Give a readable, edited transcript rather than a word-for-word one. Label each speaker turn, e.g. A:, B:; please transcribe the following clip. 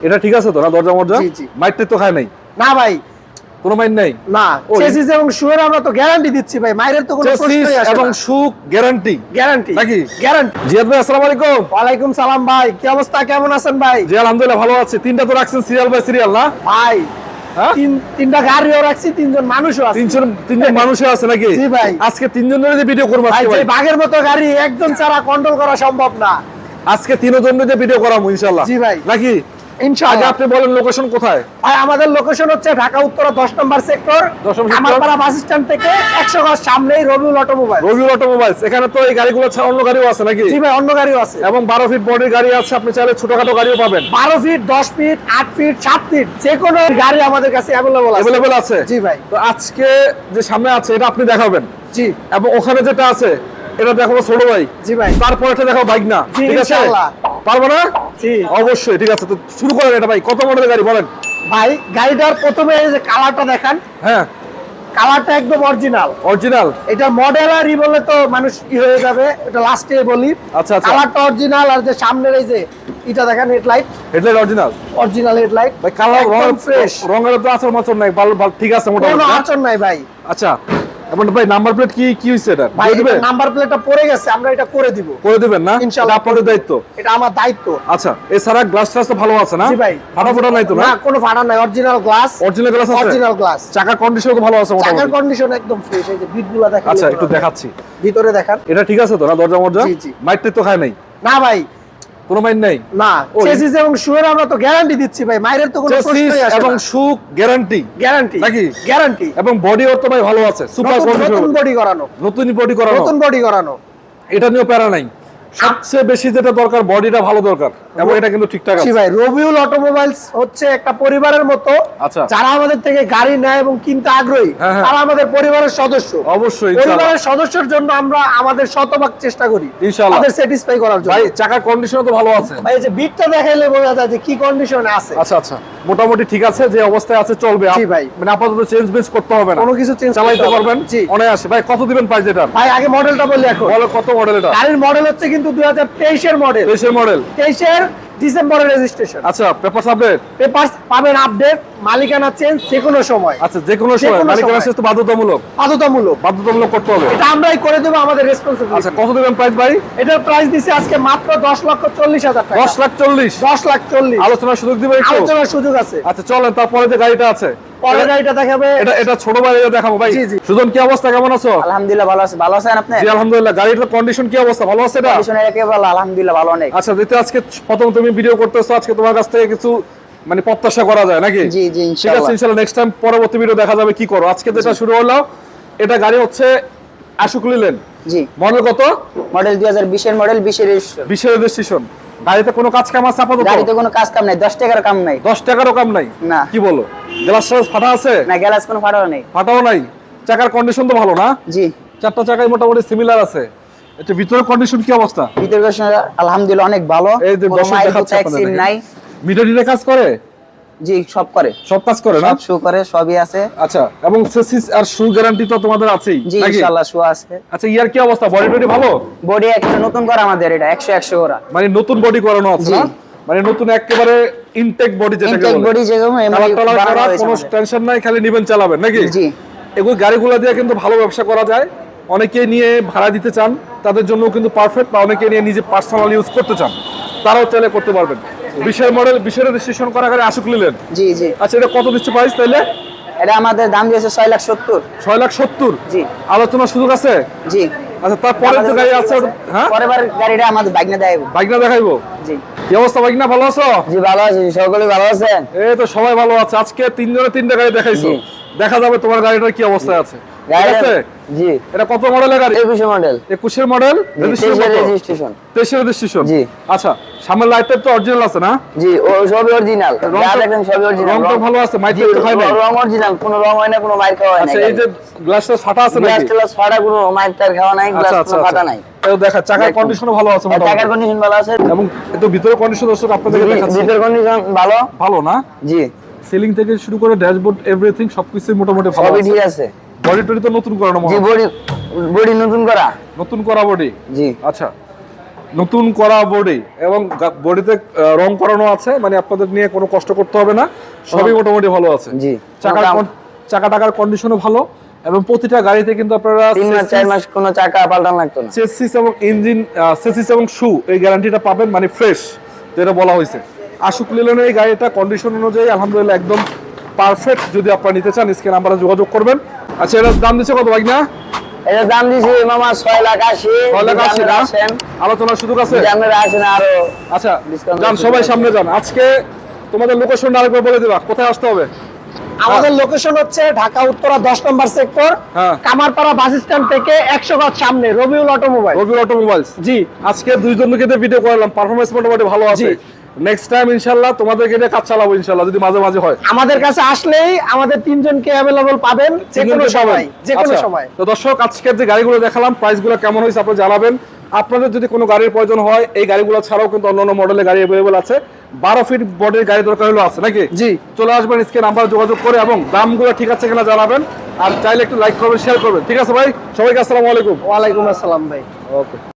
A: এটা ঠিক আছে তো না? দরজা মরজা মাইরতে তো খায় নাই
B: না ভাই,
A: কোনো মাইর নাই
B: না। চেসিস এবং শুয়ের আমরা তো গ্যারান্টি দিচ্ছি ভাই, মাইরের তো কোনো প্রশ্নই আসে না।
A: এবং সুখ গ্যারান্টি
B: নাকি গ্যারান্টি।
A: জিয়াদ ভাই আসসালামু আলাইকুম।
B: ওয়ালাইকুম সালাম ভাই, কি অবস্থা, কেমন আছেন ভাই?
A: জি আলহামদুলিল্লাহ ভালো আছি। তিনটা তো রাখছেন সিরিয়াল বাই সিরিয়াল না
B: ভাই?
A: হ্যাঁ,
B: তিনটা গাড়িও রাখছি, তিনজন মানুষও আছে।
A: তিনজন মানুষও আছে নাকি?
B: জি ভাই।
A: আজকে তিনজনের যে ভিডিও করব
B: ভাই
A: আজকে ভাই,
B: যে বাঘের মতো গাড়ি একজন ছাড়া কন্ট্রোল করা সম্ভব না।
A: আজকে তিনজনের যে ভিডিও করাবো ইনশাআল্লাহ।
B: জি ভাই,
A: নাকি? আগে
B: ইনশাআল্লাহ।
A: আপনি বলেন লোকেশন কোথায়?
B: ভাই আমাদের লোকেশন হচ্ছে ঢাকা উত্তরা 10 নম্বর সেক্টর, আমারপাড়া বাস স্ট্যান্ড থেকে 100 গজ সামনেই রবিউল অটোমোবাইল।
A: রবিউল অটোমোবাইলস। এখানে তো এই গাড়িগুলো ছাড়া অন্য গাড়িও আছে নাকি?
B: জি ভাই, অন্য গাড়িও আছে।
A: এবং 12 ফিট বডির গাড়ি আছে, আপনি চাইলে ছোটখাটো গাড়িও পাবেন।
B: 12 ফিট, 10 ফিট, 8 ফিট, 7 ফিট যে কোনো গাড়ি আমাদের কাছে অ্যাভেলেবল আছে।
A: আছে।
B: জি ভাই।
A: তো আজকে যে সামনে আছে এটা আপনি দেখাবেন।
B: জি।
A: এবং ওখানে যেটা আছে এটা দেখাবো ছোট ভাই।
B: জি ভাই।
A: তারপরে এটা দেখাবো বাইক না,
B: জি,
A: ঠিক আছে?
B: ইনশাআল্লাহ।
A: পারবো না?
B: জি
A: অবশ্যই। ঠিক আছে, তো শুরু করেন। এটা ভাই কত মডেলের গাড়ি বলেন?
B: ভাই, গাড়িটার প্রথমে এই যে কালারটা দেখান,
A: হ্যাঁ,
B: কালারটা একদম অরিজিনাল।
A: অরিজিনাল।
B: এটা মডেল আর ই বলে তো মানুষ কি হয়ে যাবে, এটা লাস্টে বলি।
A: আচ্ছা আচ্ছা,
B: কালারটা অরিজিনাল। আর যে সামনের এই যে এটা দেখেন, headlight
A: headlight original.
B: Original headlight
A: ভাই কালার রং
B: ফ্রেশ,
A: রঙের তো আচর মাচর নাই, ভালো ভালো ঠিক আছে
B: কোনো
A: মোটামুটি।
B: আচর নাই ভাই।
A: আচ্ছা, এবং ভাই নাম্বার প্লেট কি হইছে এটা?
B: ভাই
A: দিয়ে দিবেন?
B: নাম্বার প্লেটটা পড়ে গেছে, আমরা এটা করে দিব।
A: করে দিবেন না?
B: ইনশাআল্লাহ
A: এটা আপনাদের দায়িত্ব।
B: এটা আমার দায়িত্ব।
A: আচ্ছা, এছাড়া গ্লাস টাস তো ভালো আছে না?
B: জি ভাই।
A: ফাটা নাই তো না?
B: না, কোনো ফাটা নাই, অরিজিনাল গ্লাস।
A: অরিজিনাল গ্লাস আছে?
B: Original glass.
A: চাকার কন্ডিশন তো ভালো আছে
B: চাকার
A: মোটামুটি?
B: কন্ডিশন একদম ফ্রেশ। এই যে বিটগুলো দেখেন।
A: আচ্ছা, একটু দেখাচ্ছি।
B: ভিতরে দেখান।
A: এটা ঠিক আছে তো না? দরজা মরজা
B: জি, জি।
A: মাইরতে তো খায় নাই?
B: না ভাই,
A: কোনো মাইর নাই।
B: না।
A: ওই।
B: চেসিস এবং শুয়ের আমরা তো গ্যারান্টি দিচ্ছি ভাই, মাইরের তো কোনো প্রশ্নই আসে
A: এবং
B: না।
A: সুখ গ্যারান্টি
B: গ্যারান্টি
A: নাকি?
B: গ্যারান্টি।
A: এবং বডি ওর তো ভাই ভালো আছে, সুপার কন্ডিশন।
B: নতুন বডি করানো,
A: নতুন বডি করানো,
B: নতুন বডি করানো।
A: এটা নিয়েও প্যারা নাই। সবচেয়ে বেশি যেটা দরকার, বডিটা ভালো দরকার, এবং এটা কিন্তু ঠিকঠাক
B: জি
A: আছে।
B: ভাই, রবিউল অটোমোবাইলস হচ্ছে একটা পরিবারের মতো।
A: আচ্ছা।
B: যারা আমাদের থেকে গাড়ি নেয় এবং কিনতে আগ্রহী,
A: হ্যাঁ, হ্যাঁ।
B: তারা আমাদের পরিবারের সদস্য।
A: অবশ্যই ইনশাআল্লাহ।
B: পরিবারের সদস্যের জন্য আমরা আমাদের শতভাগ চেষ্টা করি
A: ইনশাআল্লাহ।
B: তাদের স্যাটিসফাই করার জন্য।
A: ভাই চাকার কন্ডিশন তো ভালো আছে।
B: ভাই এই যে বিটটা দেখাইলে বোঝা যায় যে কি কন্ডিশনে আছে।
A: আচ্ছা আচ্ছা, মোটামুটি ঠিক আছে, যে অবস্থায় আছে চলবে।
B: জি ভাই।
A: মানে আপাতত চেঞ্জ বেঞ্জ করতে হবে না,
B: কোনো কিছু চেঞ্জ
A: চালাইতে পারবেন।
B: জি।
A: অনায়াসে। ভাই কত দিবেন প্রাইস এটা?
B: ভাই আগে মডেলটা বলি এখন।
A: বলো কত মডেল এটা?
B: গাড়ির মডেল হচ্ছে কিন্তু 2023 এর মডেল।
A: 23 এর মডেল।
B: 23 এর ডিসেম্বরের রেজিস্ট্রেশন।
A: আচ্ছা, পেপারস আপডেট?
B: পেপারস পাবেন আপডেট, মালিকানা চেঞ্জ যে কোনো সময়।
A: আচ্ছা, যে কোনো সময় মালিকানা চেঞ্জ তো বাধ্যতামূলক?
B: বাধ্যতামূলক
A: করতে হবে।
B: এটা আমরাই করে দেব, আমাদের রেসপন্সিবিলিটি।
A: আচ্ছা, কত দিবেন প্রাইস ভাই?
B: এটার প্রাইস দিছি আজকে মাত্র 10,40,000 টাকা।
A: 10,40,000?
B: 10,40,000
A: আলোচনার সুযোগ দিবেন একটু?
B: আলোচনার সুযোগ আছে।
A: আচ্ছা চলেন, তারপরে যে গাড়িটা আছে
B: পরের গাড়িটা দেখাবে।
A: এটা ছোট ভাই দেখাবো ভাই।
B: জি, জি।
A: সুজন, কি অবস্থা, কেমন আছো?
C: আলহামদুলিল্লাহ ভালো আছি। ভালো আছেন আপনি?
A: জি আলহামদুলিল্লাহ। গাড়িটার কন্ডিশন কি অবস্থা, ভালো আছে এটা?
C: কন্ডিশনের একেবারে ভালো, আলহামদুলিল্লাহ ভালো অনেক।
A: আচ্ছা, যেহেতু আজকে প্রথম তুমি ভিডিও করতেছো, আজকে তোমার কাছ থেকে কিছু মানে প্রত্যাশা করা যায় নাকি?
C: জি জি
A: ঠিক আছে,
C: ইনশাআল্লাহ।
A: ইনশাআল্লাহ নেক্সট টাইম পরবর্তী ভিডিও দেখা যাবে কি করো। আজকে যেটা শুরু হলো, এটা গাড়ি হচ্ছে আশুক লিলেন।
C: জি।
A: মডেল কত?
C: মডেল 2020 এর মডেল, 20 এর রেজিস্ট্রেশন।
A: 20 এর রেজিস্ট্রেশন। গাড়িতে কোনো কাজ কাম আছে আপাতত?
C: গাড়িতে কোনো কাজ কাম নাই, 10 টাকার কাম নাই।
A: 10 টাকারও কাম নাই?
C: না।
A: কি বলো? গ্লাস ফাটা আছে?
C: না, গ্যালাস কোনো ফাটাও নেই।
A: ফাটাও নাই। চাকার কন্ডিশন তো ভালো না?
C: জি।
A: চারটা চাকাই মোটামুটি সিমিলার আছে। এটা ভিতরের কন্ডিশন কি অবস্থা?
C: ভিতর আলহামদুলিল্লাহ অনেক ভালো।
A: এই যে
C: কোনো
A: দর্শক
C: মাইল
A: দেখাচ্ছে আপনাদের
C: অ্যাক্সিডেন্ট নাই।
A: মিটার ডিটে কাজ করে?
C: জি, সব করে।
A: সব কাজ করে না?
C: সব শো করে, সবই আছে।
A: আচ্ছা, এবং চেসিস আর শু গ্যারান্টি তো তোমাদের আছেই
C: জি
A: নাকি?
C: ইনশাআল্লাহ শো আছে।
A: আচ্ছা, ইয়ার কি অবস্থা, বডি টডি ভালো?
C: বডি একটা নতুন করা আমাদের, এটা 100 করা।
A: মানে নতুন বডি করানো আছে
C: জি।
A: না? মানে নতুন একেবারে ইনটেক বডি যেটাকে
C: ইনটেক
A: বলে।
C: বডি যেরকম এমনি
A: কালার টালার
C: বানানো
A: করা,
C: হয়েছে
A: কোনো
C: আমাদের।
A: টেনশন নাই, খালি নিবেন চালাবেন নাকি?
C: জি।
A: এগুলো গাড়িগুলো দিয়ে কিন্তু ভালো ব্যবসা করা যায়। অনেকে নিয়ে ভাড়া দিতে চান, তাদের জন্য কিন্তু পারফেক্ট। বা অনেকে নিয়ে নিজে পার্সোনাল ইউজ করতে চান, তারাও চাইলে করতে পারবেন। 20 এর মডেল, 20 এর রেজিস্ট্রেশন করা গাড়ি আশুক লিলেন।
C: জি জি।
A: আচ্ছা, এটা কত দিচ্ছে প্রাইস তাইলে?
C: এটা আমাদের দাম দিয়েছে 6,70,000।
A: 6,70,000?
C: জি।
A: আলোচনার সুযোগ আছে?
C: জি।
A: আচ্ছা, তারপরে যে গাড়ি আছে হ্যাঁ,
C: পরেরবার গাড়িটা আমাদের বাইক না দেখাইবো।
A: বাইক না দেখাইবো?
C: জি।
A: কি অবস্থা বাইক না, ভালো আছো?
C: জি ভালো আছি, সকলে ভালো আছেন?
A: এই তো সবাই ভালো আছে। আজকে তিনজনে তিনটা গাড়ি দেখাইছো,
C: জি।
A: দেখা যাবে তোমার গাড়িটার কি অবস্থায় আছে। ঠিক
C: গাড়িটা-
A: আছে?
C: জি।
A: এটা কত মডেলের গাড়ি?
C: 21 মডেল।
A: 21 এর মডেল, রেজিস্ট্রেশন কত?
C: রেজিস্ট্রেশন।
A: 23 এর রেজিস্ট্রেশন।
C: জি।
A: আচ্ছা, সামনের লাইটটা তো অরিজিনাল আছে না?
C: জি, ও সবই অরিজিনাল। যা দেখেন সবই অরিজিনাল।
A: রংটা ভালো আছে, মাইক
C: জি,
A: তো হয় না?
C: রং অরিজিনাল, কোনো রং হয় না, কোনো মাইর খাওয়া হয় না।
A: আচ্ছা, এই যে গ্লাসটা ফাটা আছে
C: গ্লাস
A: নাকি?
C: গ্লাস ফাটা, কোনো মাইর টার খাওয়া নাই, গ্লাস
A: আচ্ছা আচ্ছা
C: কোনো ফাটা নাই।
A: এই দেখা, চাকার কন্ডিশনও ভালো আছে
C: আর
A: মোটামুটি।
C: টাকার কন্ডিশন ভালো আছে।
A: এবং এত ভিতরে কন্ডিশন দর্শক আপনাদের দেখাচ্ছি,
C: ভিতর কন্ডিশন ভালো।
A: ভালো না?
C: জি।
A: সিলিং থেকে শুরু করে ড্যাশবোর্ড এভরিথিং সবকিছু মোটামুটি ভালো
C: সবই
A: আছে।
C: ঠিক আছে।
A: বডি টডি তো নতুন করানো মনে
C: জি,
A: হয়।
C: বডি নতুন করা।
A: নতুন করা বডি।
C: জি।
A: আচ্ছা, নতুন করা বডি এবং বডিতে রং করানো আছে, মানে আপনাদের নিয়ে কোনো কষ্ট করতে হবে না, সবই মোটামুটি ভালো আছে।
C: জি।
A: চাকা টাকার কন্ডিশনও ভালো এবং প্রতিটা গাড়িতে কিন্তু আপনারা
C: 3 মাস 4 মাস কোনো চাকা পাল্টানো লাগতো না।
A: চেসিস এবং ইঞ্জিন, চেসিস এবং শু এই গ্যারান্টিটা পাবেন, মানে ফ্রেশ, যেটা বলা হয়েছে। আশুক লিলনের এই গাড়িটা কন্ডিশন অনুযায়ী আলহামদুলিল্লাহ একদম পারফেক্ট। যদি আপনারা নিতে চান স্ক্রিনে নাম্বারে যোগাযোগ করবেন। আচ্ছা, এটার দাম দিচ্ছে কত ভাই না?
C: এটার দাম দিছি মামা 6,80,000।
A: 6,80,000 না?
C: আসেন,
A: আলোচনার সুযোগ আছে?
C: আপনারা আসেন আরো।
A: আচ্ছা
C: Discount
A: যান,
C: আছে।
A: সবাই সামনে যান। আজকে তোমাদের লোকেশনটা আরেকবার বলে দিবা, কোথায় আসতে হবে?
B: আমাদের লোকেশন হচ্ছে ঢাকা উত্তরা 10 নম্বর সেক্টর,
A: হ্যাঁ।
B: কামারপাড়া বাস স্ট্যান্ড থেকে 100 গজ সামনে রবিউল অটোমোবাইল।
A: রবিউল অটোমোবাইলস।
B: জি।
A: আজকে দুইজনকে ভিডিও করলাম, পারফরম্যান্স মোটামুটি ভালো আছে।
B: জি।
A: নেক্সট টাইম ইনশাআল্লাহ তোমাদেরকে নিয়ে কাজ চালাবো ইনশাআল্লাহ, যদি মাঝে মাঝে হয়।
B: আমাদের কাছে আসলেই আমাদের তিনজনকে অ্যাভেলেবল পাবেন, যে কোনো
A: তিনজনকে
B: সময়,
A: পাবেন।
B: যে কোনো
A: আচ্ছা,
B: সময়।
A: তো দর্শক, আজকের যে গাড়িগুলো দেখালাম প্রাইসগুলো কেমন হয়েছে আপনারা জানাবেন। আপনাদের যদি কোনো গাড়ির প্রয়োজন হয়, এই গাড়িগুলো ছাড়াও কিন্তু অন্যান্য মডেলের গাড়ি অ্যাভেলেবল আছে। 12 ফিট বডির গাড়ি দরকার হলো আছে নাকি?
B: জি।
A: চলে আসবেন স্ক্রিনে নাম্বার যোগাযোগ করে এবং দামগুলো ঠিক আছে কিনা জানাবেন। আর চাইলে একটু লাইক করবেন, শেয়ার করবেন। ঠিক আছে ভাই, সবাইকে আসসালামু আলাইকুম।
B: ওয়ালাইকুম আসসালাম ভাই।
A: ওকে।